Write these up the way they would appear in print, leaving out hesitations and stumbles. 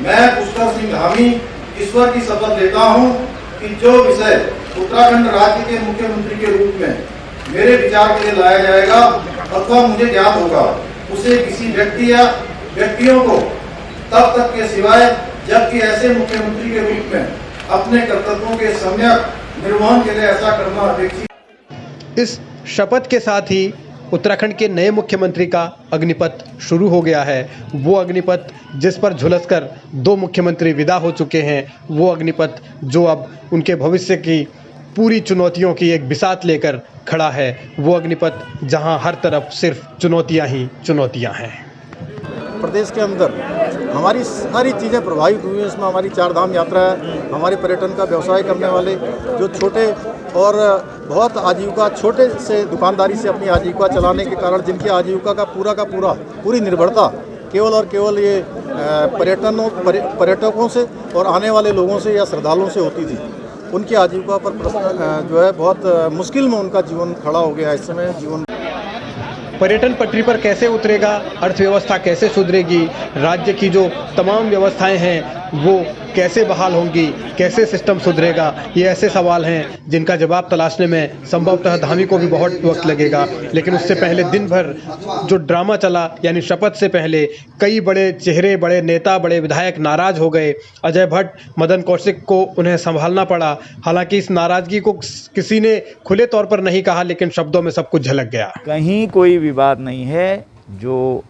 मैं पुष्कर सिंह धामी ईश्वर की शपथ लेता हूं कि जो विषय उत्तराखंड राज्य के मुख्यमंत्री के रूप में मेरे विचार के लिए लाया जाएगा अथवा मुझे ज्ञात होगा, उसे किसी व्यक्ति या व्यक्तियों को तब तक के सिवाय जबकि ऐसे मुख्यमंत्री के रूप में अपने कर्तव्यों के सम्यक निर्वहन के लिए ऐसा करना अपेक्षित। इस शपथ के साथ ही उत्तराखंड के नए मुख्यमंत्री का अग्निपथ शुरू हो गया है। वो अग्निपथ जिस पर झुलसकर 2 मुख्यमंत्री विदा हो चुके हैं, वो अग्निपथ जो अब उनके भविष्य की पूरी चुनौतियों की एक बिसात लेकर खड़ा है, वो अग्निपथ जहां हर तरफ सिर्फ चुनौतियां ही चुनौतियां हैं। प्रदेश के अंदर हमारी सारी चीज़ें प्रभावित हुई हैं। इसमें हमारी 4 धाम यात्रा है, हमारे पर्यटन का व्यवसाय करने वाले जो छोटे और बहुत आजीविका छोटे से दुकानदारी से अपनी आजीविका चलाने के कारण जिनकी आजीविका का पूरी निर्भरता केवल और केवल ये पर्यटकों से और आने वाले लोगों से या श्रद्धालुओं से होती थी, उनकी आजीविका पर जो है बहुत मुश्किल में उनका जीवन खड़ा हो गया। इस समय जीवन पर्यटन पटरी पर कैसे उतरेगा, अर्थव्यवस्था कैसे सुधरेगी, राज्य की जो तमाम व्यवस्थाएं हैं वो कैसे बहाल होंगी, कैसे सिस्टम सुधरेगा, ये ऐसे सवाल हैं जिनका जवाब तलाशने में संभवतः धामी को भी बहुत वक्त लगेगा। लेकिन उससे पहले दिन भर जो ड्रामा चला, यानी शपथ से पहले कई बड़े चेहरे, बड़े नेता, बड़े विधायक नाराज हो गए। अजय भट्ट, मदन कौशिक को उन्हें संभालना पड़ा। हालांकि इस नाराजगी को किसी ने खुले तौर पर नहीं कहा, लेकिन शब्दों में सब कुछ झलक गया। कहीं कोई विवाद नहीं है जो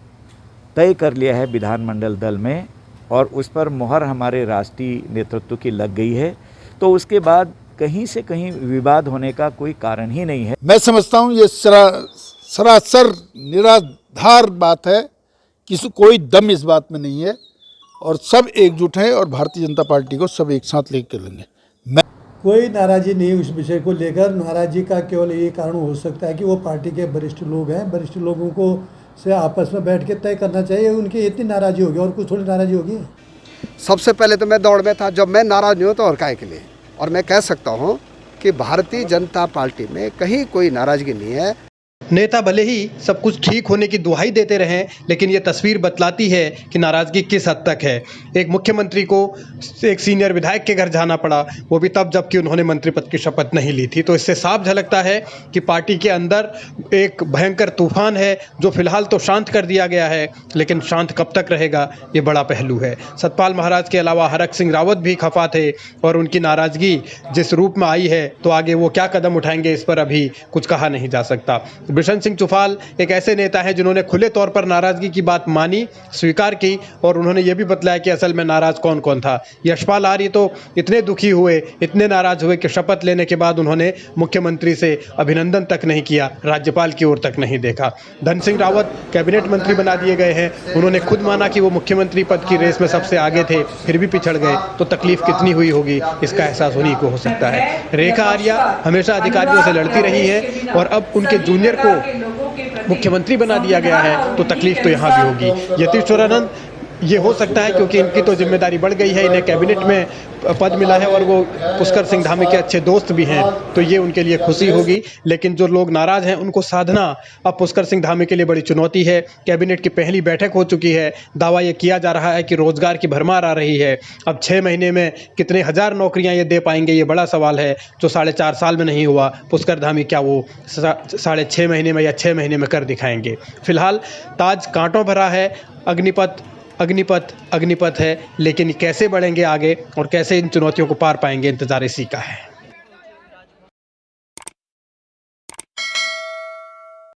तय कर लिया है विधानमंडल दल में, और उस पर मुहर हमारे राष्ट्रीय नेतृत्व की लग गई है, तो उसके बाद कहीं से कहीं विवाद होने का कोई कारण ही नहीं है। मैं समझता हूँ ये सरासर निराधार बात है, किसी कोई दम इस बात में नहीं है और सब एकजुट हैं और भारतीय जनता पार्टी को सब एक साथ लेकर चलेंगे। कोई नाराज़ी नहीं उस विषय को लेकर। नाराज़गी का केवल ये कारण हो सकता है कि वो पार्टी के वरिष्ठ लोग हैं, वरिष्ठ लोगों को से आपस में बैठ के तय करना चाहिए। उनकी इतनी नाराज़गी होगी और कुछ थोड़ी नाराज़गी होगी। सबसे पहले तो मैं दौड़ में था, जब मैं नाराज़ नहीं हूँ तो और काहे के लिए। और मैं कह सकता हूँ कि भारतीय जनता पार्टी में कहीं कोई नाराज़गी नहीं है। नेता भले ही सब कुछ ठीक होने की दुहाई देते रहें, लेकिन ये तस्वीर बतलाती है कि नाराज़गी किस हद तक है। एक मुख्यमंत्री को एक सीनियर विधायक के घर जाना पड़ा, वो भी तब जबकि उन्होंने मंत्री पद की शपथ नहीं ली थी। तो इससे साफ झलकता है कि पार्टी के अंदर एक भयंकर तूफान है जो फिलहाल तो शांत कर दिया गया है, लेकिन शांत कब तक रहेगा ये बड़ा पहलू है। सतपाल महाराज के अलावा हरक सिंह रावत भी खफा थे और उनकी नाराज़गी जिस रूप में आई है, तो आगे वो क्या कदम उठाएंगे इस पर अभी कुछ कहा नहीं जा सकता। बिशन सिंह चुफाल एक ऐसे नेता हैं जिन्होंने खुले तौर पर नाराजगी की बात मानी, स्वीकार की, और उन्होंने ये भी बतलाया कि असल में नाराज कौन कौन था। यशपाल आर्य तो इतने दुखी हुए, इतने नाराज हुए कि शपथ लेने के बाद उन्होंने मुख्यमंत्री से अभिनंदन तक नहीं किया, राज्यपाल की ओर तक नहीं देखा। धन सिंह रावत कैबिनेट मंत्री बना दिए गए हैं, उन्होंने खुद माना कि वो मुख्यमंत्री पद की रेस में सबसे आगे थे, फिर भी पिछड़ गए, तो तकलीफ कितनी हुई होगी इसका एहसास उन्हीं को हो सकता है। रेखा आर्या हमेशा अधिकारियों से लड़ती रही है और अब उनके जूनियर को मुख्यमंत्री बना दिया गया है, तो तकलीफ तो यहाँ भी होगी। यतीश्वरानंद ये हो सकता है क्योंकि इनकी तो जिम्मेदारी बढ़ गई है, इन्हें कैबिनेट में पद मिला है और वो पुष्कर सिंह धामी के अच्छे दोस्त भी हैं, तो ये उनके लिए खुशी होगी। लेकिन जो लोग नाराज हैं उनको साधना अब पुष्कर सिंह धामी के लिए बड़ी चुनौती है। कैबिनेट की पहली बैठक हो चुकी है, दावा ये किया जा रहा है कि रोजगार की भरमार आ रही है। अब 6 महीने में कितने हजार नौकरियां ये दे पाएंगे, ये बड़ा सवाल है जो 4.5 साल में नहीं हुआ। पुष्कर धामी क्या वो 6.5 महीने में या 6 महीने में कर दिखाएंगे। फिलहाल ताज कांटों भरा है, अग्निपथ अग्निपथ अग्निपथ है, लेकिन कैसे बढ़ेंगे आगे और कैसे इन चुनौतियों को पार पाएंगे, इंतजार इसी का है।